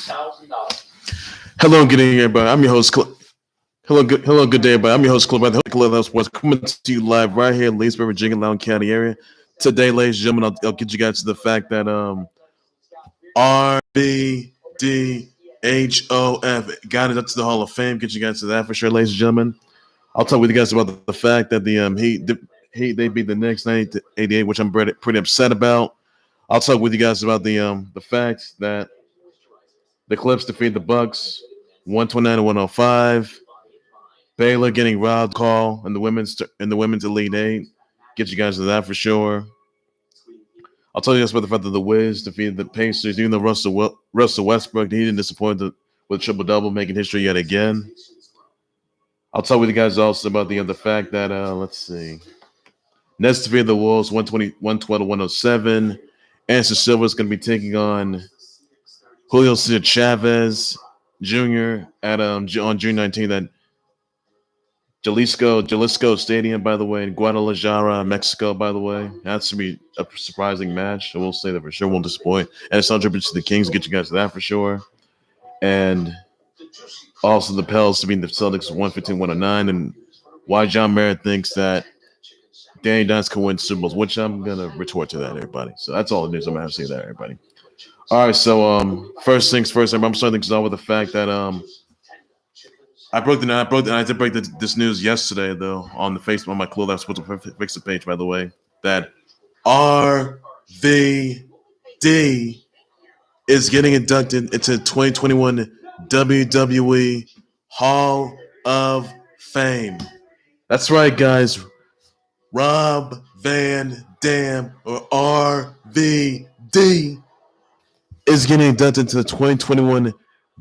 Hello, good day, everybody. I'm your host. Hello, good day, everybody. I'm your host, Clip. The Clubhouse Sports coming to you live right here in Leesburg, Virginia, Loudoun County area. Today, ladies and gentlemen, I'll get you guys to the fact that RVD HOF got it up to the Hall of Fame. Get you guys to that for sure, ladies and gentlemen. I'll talk with you guys about the fact that the Heat they beat the Knicks 90-88, which I'm pretty upset about. I'll talk with you guys about the fact that the Clips defeat the Bucks 129-105. Baylor getting robbed call in the women's Elite Eight. Get you guys to that for sure. I'll tell you guys about the fact that the Wiz defeated the Pacers, even though Russell Westbrook, he didn't disappoint with triple-double, making history yet again. I'll talk with you guys also about the fact that, let's see. Nets defeated the Wolves 112-107. Anderson Silva is going to be taking on Julio Cesar Chavez Jr. on June 19th at Jalisco Stadium, by the way, in Guadalajara, Mexico, by the way. That's to be a surprising match. I will say that for sure. Won't disappoint. And it's tribute to the Kings. Get you guys to that for sure. And also the Pels to beat the Celtics 115-109. And why John Merritt thinks that Danny Dimes can win Super Bowls, which I'm going to retort to that, everybody. So that's all the news I'm going to say there, everybody. All right, so first things first, I'm starting things off with the fact that I did break this news yesterday, though, on the Facebook, on my Clubhouse Sports Fix It page, by the way, that RVD is getting inducted into 2021 WWE Hall of Fame. That's right, guys. Rob Van Dam, or RVD, is getting inducted into the 2021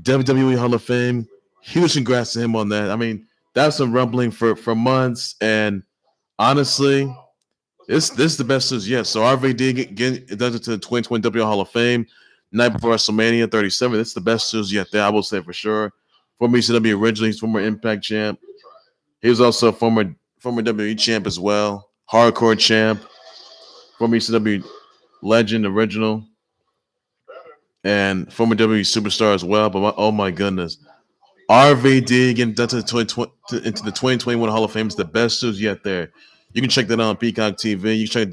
WWE Hall of Fame. Huge congrats to him on that. I mean, that's been rumbling for months, and honestly, this is the best news yet. So RVD getting inducted to the 2020 WWE Hall of Fame, night before WrestleMania 37. It's the best news yet there, I will say for sure. Former ECW originally, he's former Impact champ. He was also a former WWE champ as well, hardcore champ, former ECW legend original, and former WWE superstar as well. But oh my goodness. RVD getting done into the 2021 Hall of Fame is the best news yet there. You can check that on Peacock TV. You can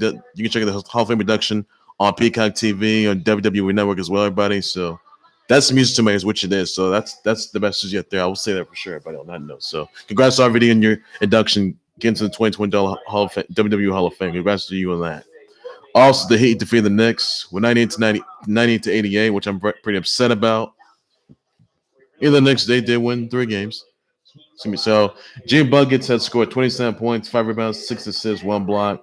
check the Hall of Fame induction on Peacock TV on WWE Network as well, everybody. So that's music to my ears, which it is. So that's the best news yet there. I will say that for sure, everybody on that note. So congrats to RVD on your induction, getting to the 2020 Hall of Fame, WWE Hall of Fame. Congrats to you on that. Also, the Heat defeated the Knicks with 98-88, which I'm pretty upset about. In the Knicks, they did win 3 games. So, Jim Buckets had scored 27 points, 5 rebounds, 6 assists, 1 block.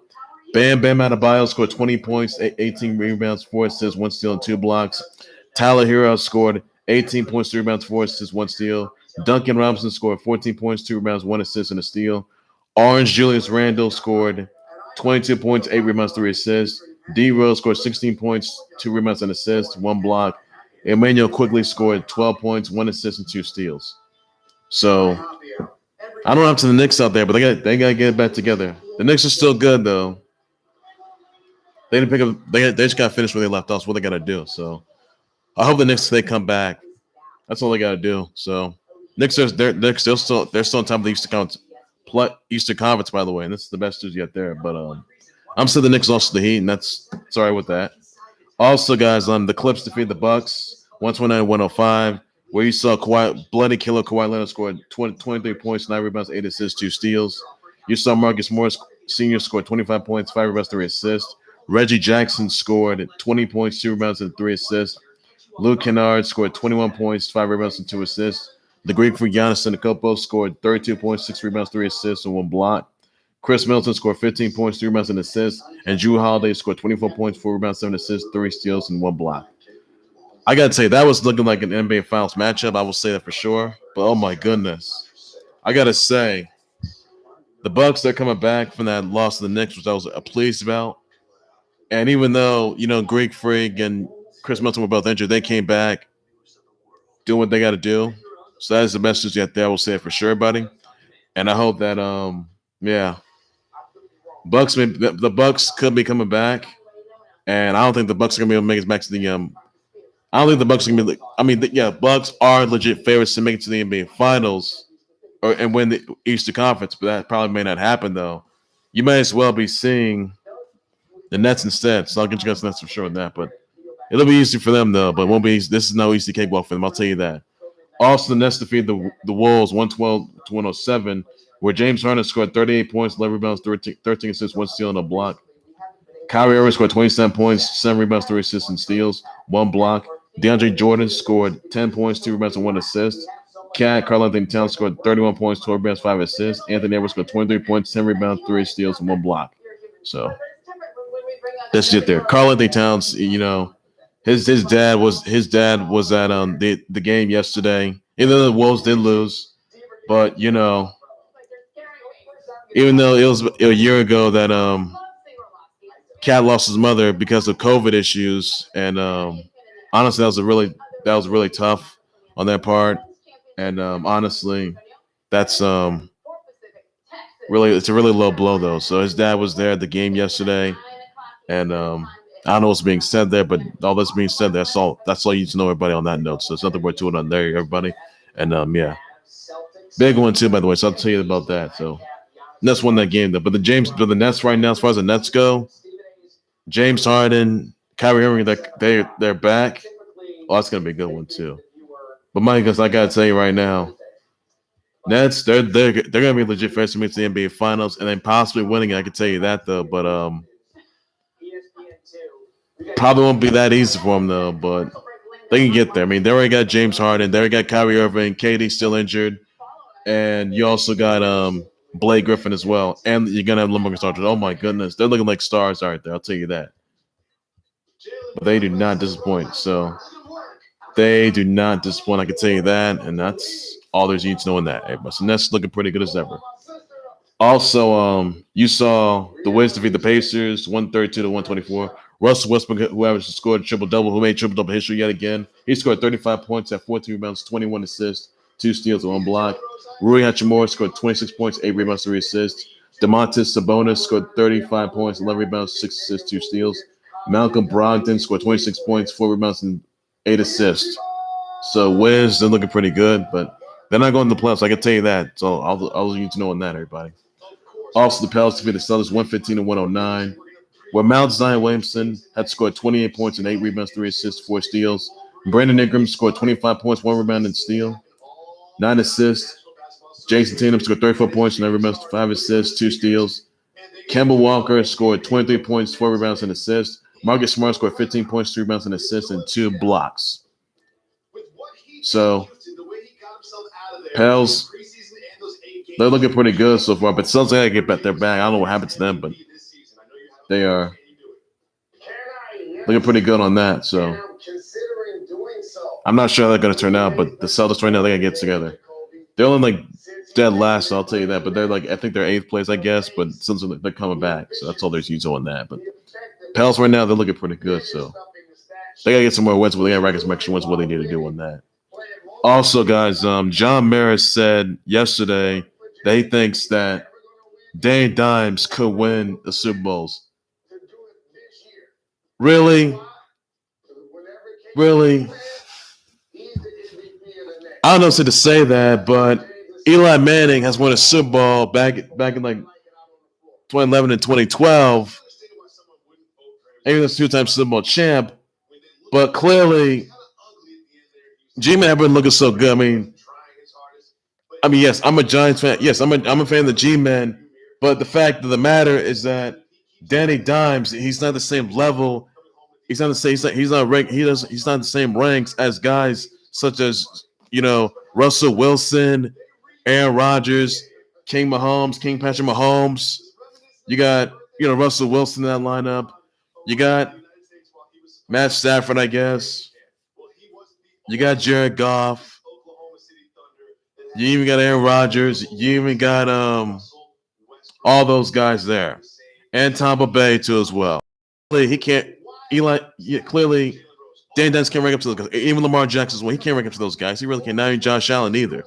Bam Adebayo scored 20 points, 18 rebounds, 4 assists, 1 steal, and 2 blocks. Tyler Herro scored 18 points, 3 rebounds, 4 assists, 1 steal. Duncan Robinson scored 14 points, 2 rebounds, 1 assist, and a steal. Orange Julius Randle scored 22 points, 8 rebounds, 3 assists. D Rose scored 16 points, 2 rebounds, and assists, 1 block. Immanuel Quickley scored 12 points, 1 assist, and 2 steals. So I don't know up to the Knicks out there, but they got to get it back together. The Knicks are still good though. They didn't pick up. They just got to finish where they left off. That's what they got to do. So I hope the Knicks they come back. That's all they got to do. So Knicks they're still on top of the Eastern Conference, by the way, and this is the best news yet there. But I'm still the Knicks lost to the Heat, and that's sorry with that. Also, guys, the Clips defeated the Bucks 129-105, where you saw bloody killer Kawhi Leonard scored 23 points, 9 rebounds, 8 assists, 2 steals. You saw Marcus Morris Sr. scored 25 points, 5 rebounds, 3 assists. Reggie Jackson scored 20 points, 2 rebounds, and 3 assists. Luke Kennard scored 21 points, 5 rebounds, and 2 assists. The Greek for Giannis Antetokounmpo scored 32 points, 6 rebounds, 3 assists, and 1 block. Khris Middleton scored 15 points, 3 rebounds, and assists. And Jrue Holiday scored 24 points, 4 rebounds, 7 assists, 3 steals, and 1 block. I got to tell you, that was looking like an NBA Finals matchup. I will say that for sure. But, oh, my goodness. I got to say, the Bucks, they're coming back from that loss to the Knicks, which I was pleased about. And even though, Greek Freak and Khris Middleton were both injured, they came back doing what they got to do. So that is the message yet there. I will say it for sure, buddy. And I hope that, the Bucks could be coming back. And I don't think the Bucks are going to be able to make it back to the I don't think the Bucks are gonna be. Bucks are legit favorites to make it to the NBA Finals and win the Eastern Conference, but that probably may not happen though. You may as well be seeing the Nets instead. So I'll get you guys the Nets for sure on that, but it'll be easy for them though. But it won't be easy. This is no easy cakewalk for them. I'll tell you that. Also, the Nets defeated the Wolves 112 to 107, where James Harden scored 38 points, 11 rebounds, 13 assists, 1 steal, and a block. Kyrie Irving scored 27 points, 7 rebounds, 3 assists, and steals, 1 block. DeAndre Jordan scored 10 points, 2 rebounds, and 1 assist. Karl Anthony Towns scored 31 points, 12 rebounds, 5 assists. Anthony Edwards scored 23 points, 10 rebounds, 3 steals, and 1 block. So that's it there. Karl Anthony Towns, his dad was at the game yesterday. Even though the Wolves did lose, but even though it was a year ago that Cat lost his mother because of COVID issues, and honestly, that was really tough on their part. And honestly, that's it's a really low blow though. So his dad was there at the game yesterday, and I don't know what's being said there, but all that's being said, that's all you need to know, everybody, on that note. So it's nothing worth doing on there, everybody. And big one too, by the way. So I'll tell you about that. So Nets won that game though. But the Nets right now, as far as the Nets go, James Harden, Kyrie Irving, they're back. Oh, that's gonna be a good one too. But Mike, because I gotta tell you right now, Nets, they're gonna be legit favorites to make the NBA Finals and then possibly winning it. I can tell you that though. But probably won't be that easy for them though. But they can get there. I mean, they already got James Harden, they already got Kyrie Irving, KD still injured, and you also got Blake Griffin as well, and you're gonna have LeBron starters. Oh my goodness, they're looking like stars right there. I'll tell you that. But they do not disappoint. So they do not disappoint. I can tell you that, and that's all there's need to know in that. But so Nets looking pretty good as ever. Also, you saw the Wiz defeat the Pacers 132 to 124. Russell Westbrook, who scored triple-double, who made triple-double history yet again. He scored 35 points at 14 rebounds, 21 assists, 2 steals, and 1 block. Rui Hachimura scored 26 points, 8 rebounds, 3 assists. Domantas Sabonis scored 35 points, 11 rebounds, 6 assists, 2 steals. Malcolm Brogdon scored 26 points, 4 rebounds, and 8 assists. So Wiz, they're looking pretty good, but they're not going to the playoffs. I can tell you that. So I'll need to know on that, everybody. Also, the Pelicans defeated the Celtics 115 to 109, where Mount Zion Williamson had scored 28 points and 8 rebounds, 3 assists, 4 steals. Brandon Ingram scored 25 points, 1 rebound, and steal, 9 assists. Jason Tatum scored 34 points, 9 rebounds, 5 assists, 2 steals. Kemba Walker scored 23 points, 4 rebounds, and assists. Marcus Smart scored 15 points, 3 rebounds, and assists, and 2 blocks. So, Pels, they're looking pretty good so far, but Celtics gotta get back their bag. I don't know what happened to them, but they are looking pretty good on that. So I'm not sure how they're gonna turn out, but the Celtics right now, they gotta get together. They're only like dead last, so I'll tell you that. But they're I think they're 8th place, I guess. But since they're coming back, so that's all there's use on that. But Pels right now, they're looking pretty good. So they gotta get some more wins, but they gotta rack some extra wins. What they need to do on that. Also, guys, John Maris said yesterday that he thinks that Danny Dimes could win the Super Bowls. Really? Really? I don't know to say that, but Eli Manning has won a Super Bowl back in like 2011 and 2012. Even though he's 2-time Super Bowl champ, but clearly G-Man have been looking so good. I mean, yes, I'm a Giants fan. Yes, I'm a fan of the G-Man, but the fact of the matter is that Danny Dimes, he's not the same level. He's not the same. He's not ranked. He's not the same ranks as guys such as Russell Wilson, Aaron Rodgers, King Patrick Mahomes. You got Russell Wilson in that lineup. You got Matt Stafford, I guess. You got Jared Goff. You even got Aaron Rodgers. You even got all those guys there, and Tampa Bay too as well. He can't. Clearly, Dan Dimes can't rank up to those guys. Even Lamar Jackson as well. He can't rank up to those guys. He really can't. Not even Josh Allen either.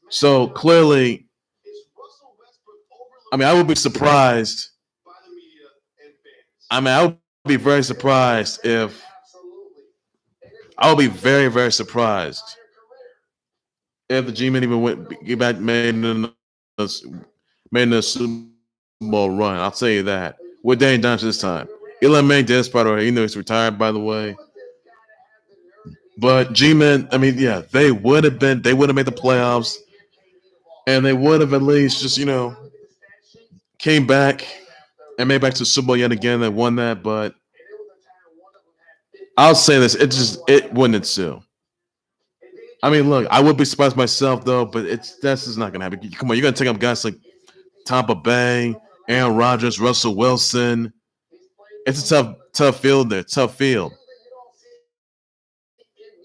So clearly, I would be surprised. I would be very surprised if I would be very, very surprised if the G-Men even get back made in a Super Bowl run. I'll tell you that. With Danny Dimes this time. Eli May did, by the way. You know he's retired, by the way. But G-Men, I mean, yeah, they would have made the playoffs, and they would have at least just, came back and made back to the Super Bowl yet again. They won that, but I'll say this: it wouldn't ensue. I mean, look, I would be surprised myself though, but that's just not gonna happen. Come on, you're gonna take up guys like Tampa Bay, Aaron Rodgers, Russell Wilson. It's a tough field there, tough field.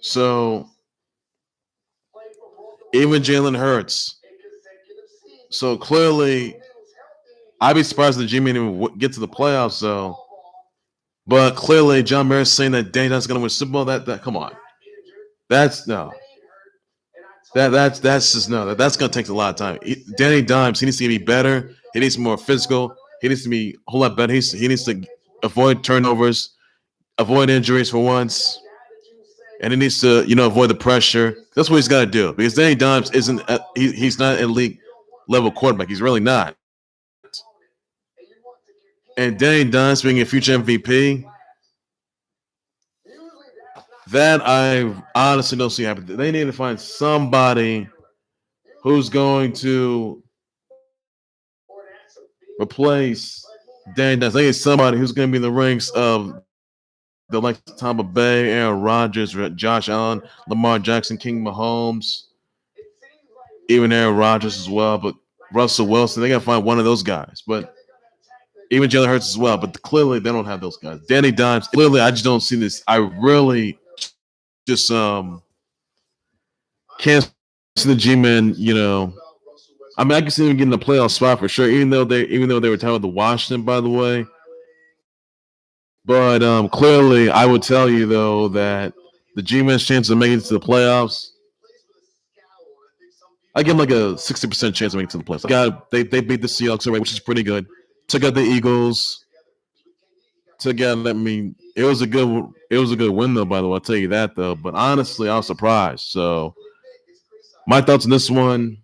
So even Jalen Hurts. So clearly, I'd be surprised if the G-Men even get to the playoffs though. But clearly, John Maris saying that Danny Dimes is going to win Super Bowl. That come on, that's no. That's just no. That's going to take a lot of time. Danny Dimes, he needs to be better. He needs to be more physical. He needs to be a whole lot better. He needs to avoid turnovers, avoid injuries for once, and he needs to avoid the pressure. That's what he's got to do because Danny Dimes he's not an elite level quarterback. He's really not. And Danny Dimes being a future MVP, that I honestly don't see happening. They need to find somebody who's going to replace Danny Dimes. They need somebody who's going to be in the ranks of the likes of Tampa Bay, Aaron Rodgers, Josh Allen, Lamar Jackson, King Mahomes, even Aaron Rodgers as well. But Russell Wilson, they got to find one of those guys. But even Jalen Hurts as well, but clearly they don't have those guys. Danny Dimes, clearly I just don't see this. I really just can't see the G-Men, I mean, I can see them getting a playoff spot for sure, even though they were tied with the Washington, by the way. But clearly I would tell you though that the G-Men's chance of making it to the playoffs, I give them like a 60% chance of making it to the playoffs. God, they beat the Seahawks already, which is pretty good. Took out the Eagles. Took out. I mean, it was a good win though. By the way, I'll tell you that though. But honestly, I was surprised. So, my thoughts on this one: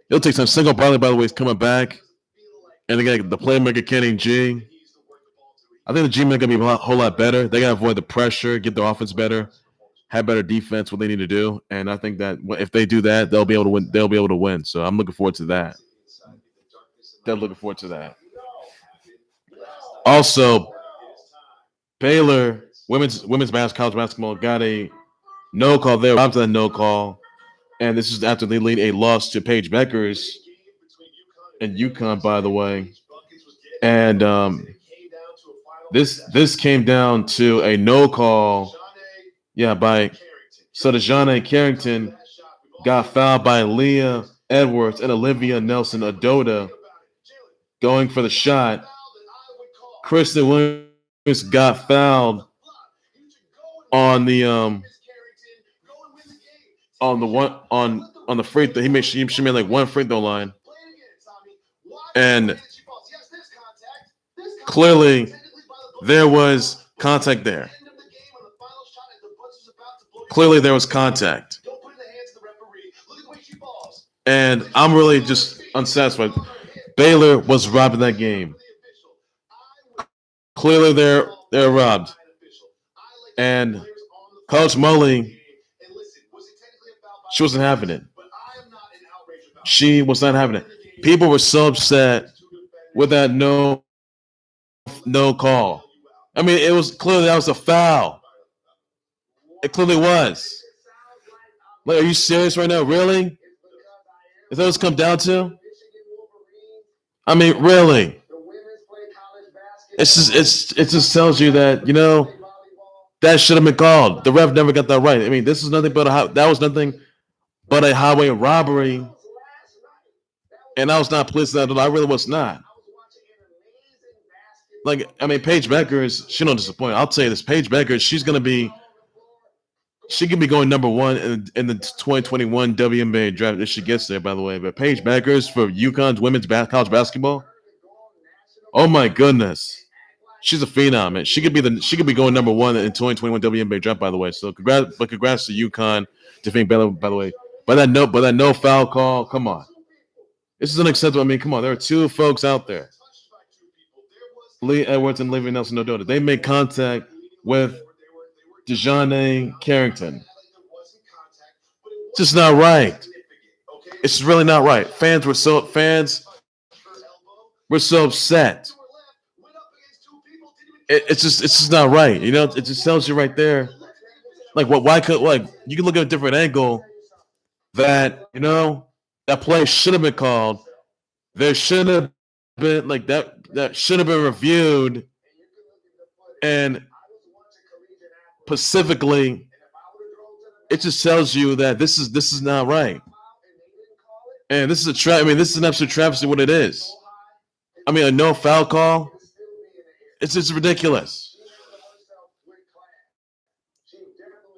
it'll take some. Single Bradley, by the way, is coming back, and they got the playmaker Kenny G. I think the G-Men are gonna be a whole lot better. They gotta avoid the pressure, get their offense better, have better defense. What they need to do, and I think that if they do that, they'll be able to win. They'll be able to win. So, I'm looking forward to that. Definitely looking forward to that. Also, Baylor women's college basketball got a no call there. After that no call, and this is after they lead a loss to Paige Beckers and UConn, by the way. And this came down to a no call. Yeah, so Dijonai Carrington got fouled by Aaliyah Edwards and Olivia Nelson-Ododa. Going for the shot, Christym Williams got fouled on the free throw. She made like one free throw line, and clearly there was contact there. Clearly there was contact, and I'm really just unsatisfied. Baylor was robbed in that game. Clearly, they're robbed. And Coach Mully, she wasn't having it. She was not having it. People were so upset with that no call. I mean, it was clearly that was a foul. It clearly was. Like, are you serious right now? Really? Is that what it's come down to? I mean, really, it just tells you that that should have been called. The ref never got that right. I mean, this is nothing but a highway robbery, and I was not pleased with that. I really was not. Like, I mean, Paige Beckers, she don't disappoint. I'll tell you this: Paige Beckers, she can be going number one in the 2021 WNBA draft if she gets there, by the way. But Paige Beckers for UConn's women's college basketball, oh my goodness. She's a phenom, man. She could be going number one in 2021 WNBA draft, by the way. So congrats to UConn defeating Baylor, by the way. But that no foul call. Come on, this is unacceptable. I mean, come on. There are two folks out there, Aaliyah Edwards and Olivia Nelson-Ododa. They made contact with Dijonai Carrington. It's just not right. It's really not right. Fans were so upset. It's just not right. You know, it just tells you right there. Like why could you can look at a different angle that, you know, that play should have been called. There should have been that should have been reviewed, and specifically it just tells you that this is not right. And this is a trap. I mean, this is an absolute travesty. What it is. I mean, a no foul call. It's just ridiculous.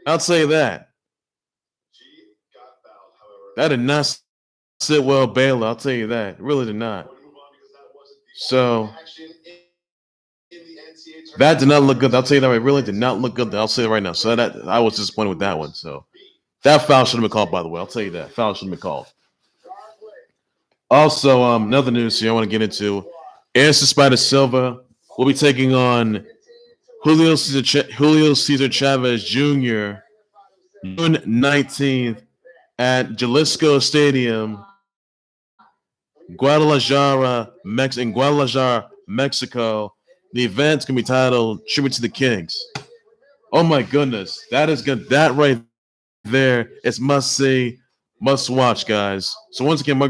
I'll tell you that. That did not sit well, Baylor. I'll tell you that. It really did not. So that did not look good. I'll tell you that. It really did not look good. I'll say it right now. So that I was disappointed with that one. So that foul should have been called, by the way. I'll tell you that. Foul should have been called. Also, another news here I want to get into. Ast Spider Silva will be taking on Julio Cesar Chavez Jr. June 19th at Jalisco Stadium, Guadalajara, Mexico. The event's gonna be titled "Tribute to the Kings." Oh my goodness, that is good. That right there is must see, must watch, guys. So once again,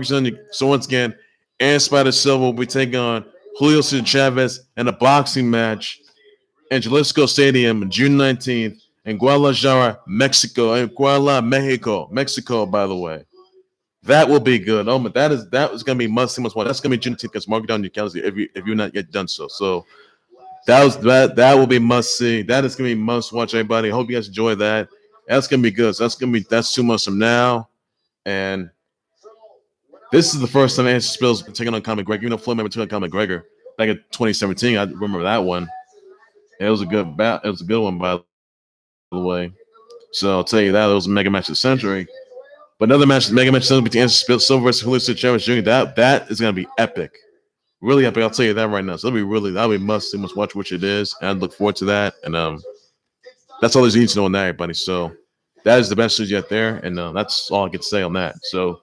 Ast Spider Silva will be taking on Julio Cesar Chavez in a boxing match in Jalisco Stadium, June 19th, in Guadalajara, Mexico. Mexico, by the way. That will be good. Oh, but that is going to be must watch. That's going to be June 19th. Because mark it down your calendar if you're not yet done so. So that will be must see. That is going to be must watch, everybody. I hope you guys enjoy that. That's going to be good. So that's 2 months from now, and this is the first time Anderson Spill's been taking on Conor McGregor. Even though Floyd never took on Conor McGregor back in 2017, I remember that one. It was a good one, by the way. So I'll tell you that it was a mega match of the century. But another mega match between Anderson Silva versus Julio Cesar Chavez Jr. That is going to be epic, really epic. I'll tell you that right now. So that'll be must watch, which it is, and I look forward to that. And that's all there's need to know on that, everybody. So that is the best news yet there, and that's all I can say on that. So.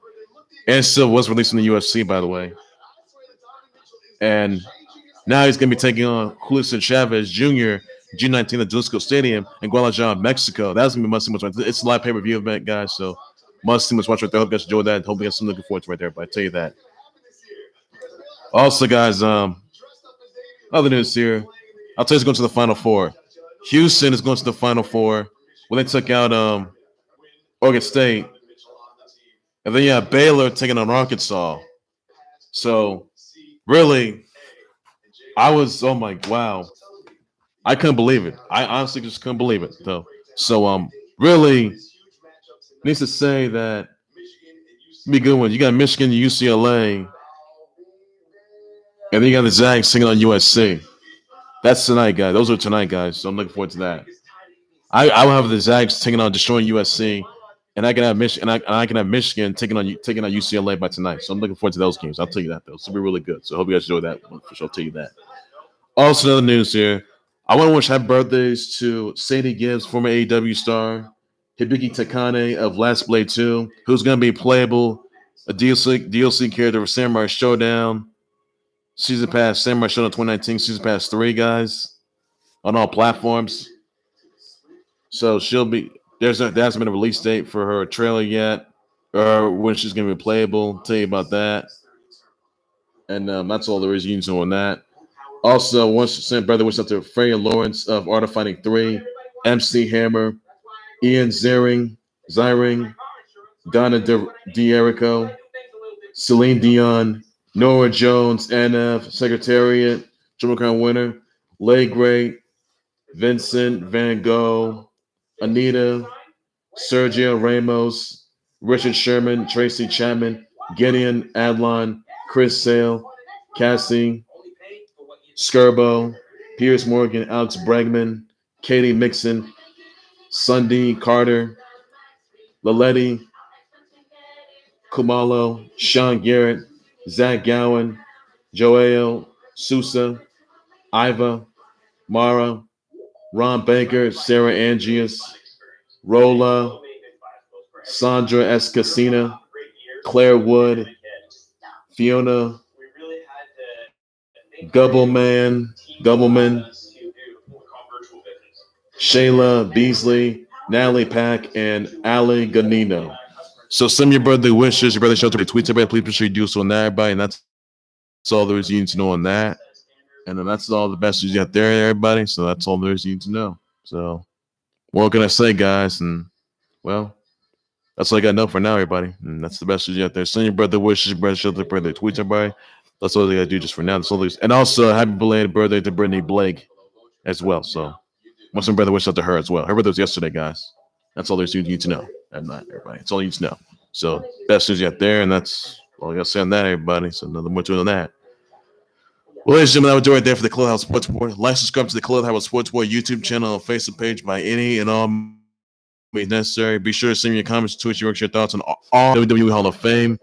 And still was released in the UFC, by the way. And now he's going to be taking on Julio Cesar Chavez Jr. June 19th at Jalisco Stadium in Guadalajara, Mexico. That's going to be must watch. It's a live pay-per-view event, guys. So must watch right there. Hope you guys enjoy that. Hope you guys something looking forward to right there. But I tell you that. Also, guys, other news here. I'll tell you, it's going to the Final Four. Houston is going to the Final Four when they took out Oregon State. And then you have Baylor taking on Arkansas. So, really, wow. I couldn't believe it. I honestly just couldn't believe it, though. So, really, needs to say that it'll be a good one. You got Michigan, UCLA, and then you got the Zags taking on USC. That's tonight, guys. Those are tonight, guys. So I'm looking forward to that. I will have the Zags taking on destroying USC. And I can have Michigan taking on UCLA by tonight. So I'm looking forward to those games. I'll tell you that, though. It's going to be really good. So I hope you guys enjoy that one for sure. I'll tell you that. Also, another news here. I want to wish happy birthdays to Sadie Gibbs, former AEW star, Hibiki Takane of Last Blade 2, who's going to be playable, a DLC character for Samurai Showdown, Season Pass, Samurai Showdown 2019, Season Pass 3, guys, on all platforms. So she'll be... There hasn't been a release date for her trailer yet, or when she's going to be playable. I'll tell you about that. And that's all there is. You need to know on that. Also, once sent brother wish out to Freya Lawrence of Art of Fighting 3, MC Hammer, Ian Ziering, Donna D'Erico, Celine Dion, Nora Jones, NF, Secretariat, Triple Crown winner, Lay Gray, Vincent Van Gogh, Anita, Sergio Ramos, Richard Sherman, Tracy Chapman, Gideon Adlon, Chris Sale, Cassie, Skirbo, Piers Morgan, Alex Bregman, Katie Mixon, Sunday Carter, Laletti, Kumalo, Sean Garrett, Zach Gowen, Joel Sousa, Iva, Mara, Ron Baker, Sarah Angius, Rolla, Sandra Escasina, Claire Wood, Fiona Gubbleman, Shayla Beasley, Natalie Pack, and Ali Ganino. So send your birthday wishes, your birthday shout out to the tweets, everybody. Please make sure you do so on that, everybody. And that's all there is you need to know on that. And then that's all the best news you got there, everybody. So that's all there is you need to know. So what can I say, guys? And well, that's all I got to know for now, everybody. And that's the best news you got there. Send your birthday wishes, your birthday shout out to birthday tweets, everybody. That's all they got to do just for now. That's all there is. And also, happy belated birthday to Brittany Blake as well. So want some birthday wishes out to her as well. Her birthday was yesterday, guys. That's all there's you need to know. And not everybody. That's all you need to know. So best news you got there, and that's all I got to say on that, everybody. So nothing more to it than that. Well, ladies and gentlemen, that would do it right there for the Clubhouse Sports Board. Like, subscribe to the Clubhouse Sports Board YouTube channel and Facebook page by any and all means necessary. Be sure to send me your comments, tweets, your thoughts on all WWE Hall of Fame.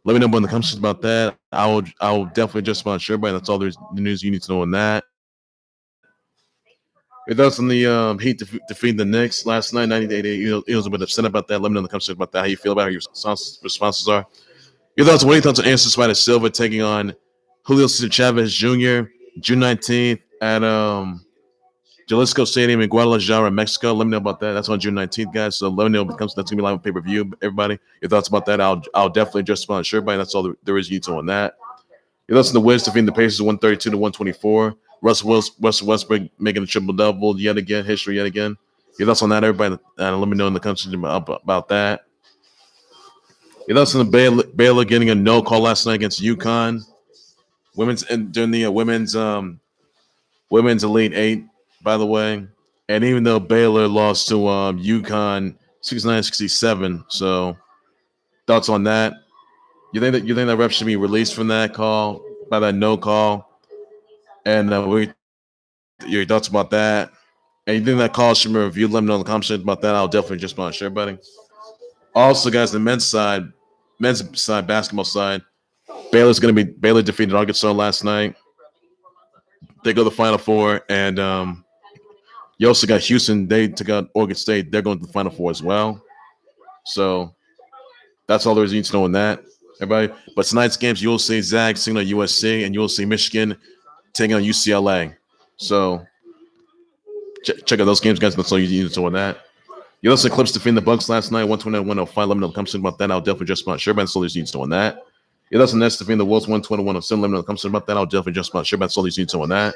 Let me know in the comments about that. I will definitely just want to share everybody. That's all there's the news you need to know on that. Your thoughts on the Heat defeating the Knicks last night, 98-88. He was a bit upset about that. Let me know in the comments about that. How you feel about it, your responses are. Your thoughts on Anderson Spider Silva taking on Julio Cesar Chavez Jr. June 19th at Jalisco Stadium in Guadalajara, Mexico. Let me know about that. That's on June 19th, guys. So let me know if it comes. That's gonna be live on pay-per-view. Everybody, your thoughts about that? I'll definitely just respond to everybody. That's all there is you to on that. Your thoughts on the Wiz defeating the Pacers 132 to 124. Russell Westbrook making a triple double yet again, history yet again. Your thoughts on that, everybody? Let me know in the comments about that. Your thoughts on the Baylor getting a no call last night against UConn. During the women's Elite Eight, by the way. And even though Baylor lost to UConn 69-67, so thoughts on that? You think that ref should be released from that call by that no call? And your thoughts about that? And you think that call should be reviewed? Let me know in the comments about that. I'll definitely just want to share, buddy. Also, guys, the men's side basketball side, Baylor defeated Arkansas last night. They go to the Final Four, and you also got Houston. They took out Oregon State. They're going to the Final Four as well. So that's all there is you need to know on that, everybody. But tonight's games, you'll see Zag singing on USC, and you'll see Michigan taking on UCLA. So check out those games, guys. That's all you need to know on that. You also Clips defeating the Bucks last night, 129-105. Let me know the comments about that. I'll definitely just want to share about all these needs to know on that. You also Nets defeating the Wolves 121-107. Let me know the comments about that. I'll definitely just want to share about all these needs to know on that.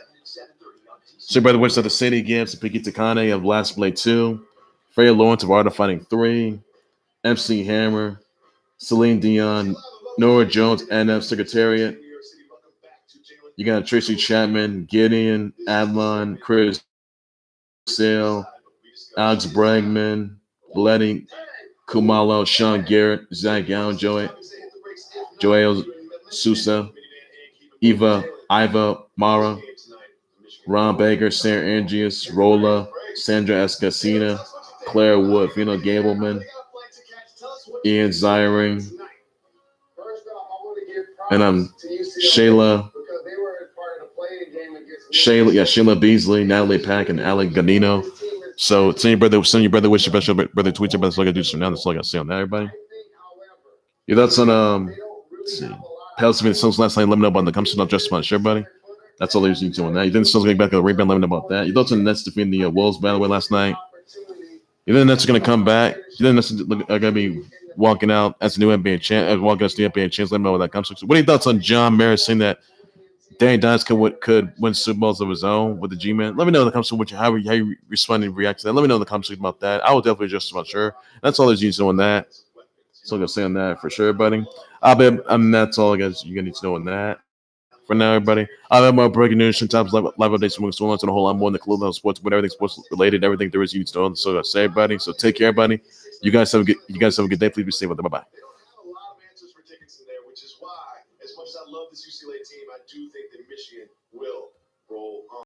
So by the West of the City games, Piki Takane of Last Play 2, Freya Lawrence of Art of Fighting 3, MC Hammer, Celine Dion, Nora Jones, NF Secretariat. You got Tracy Chapman, Gideon, Adlon, Chris Sale, Alex Bregman, Letty, Kumalo, Sean Garrett, Zach Gowen, Joel Sousa, Iva, Mara, Ron Baker, Sarah Angius, Rolla, Sandra Escasina, Claire Wood, Fino Gableman, Ian Ziring, and Shayla Beasley, Natalie Pack, and Ali Ganino. So send your brother wish your special brother tweets about. That's all I gotta do for now. That's all I gotta say on that, everybody. Yeah, that's on let's see. Pels the Suns last night. Let me know about the comments. Not just about everybody. That's all there's you to on that. You think the Suns gonna get back on the rebound? Let me know about that. You thought the Nets defeating the Wolves by the way last night. You think the Nets are gonna come back? You think the Nets are gonna be walking out as the new NBA champ, walking as the NBA champs? Let me know what that comes to. What are your thoughts on John Maris saying that Danny Dimes could win Super Bowls of his own with the G-Man? Let me know in the comments how you respond and react to that. Let me know in the comments about that. I will definitely just about sure. That's all there's you to know on that. So I'm gonna say on that for sure, buddy. That's all I guess you need to know on that. For now, everybody. I'll have more breaking news, sometimes live updates from what's going on to the whole lot more in the Clubhouse Sports, but everything sports related, everything there is you need to know. So I say, everybody. So take care, everybody. You guys have a good day. Please be safe with them. Bye bye. Which is why, as much as I love this UCLA team, I do think that Michigan will roll on.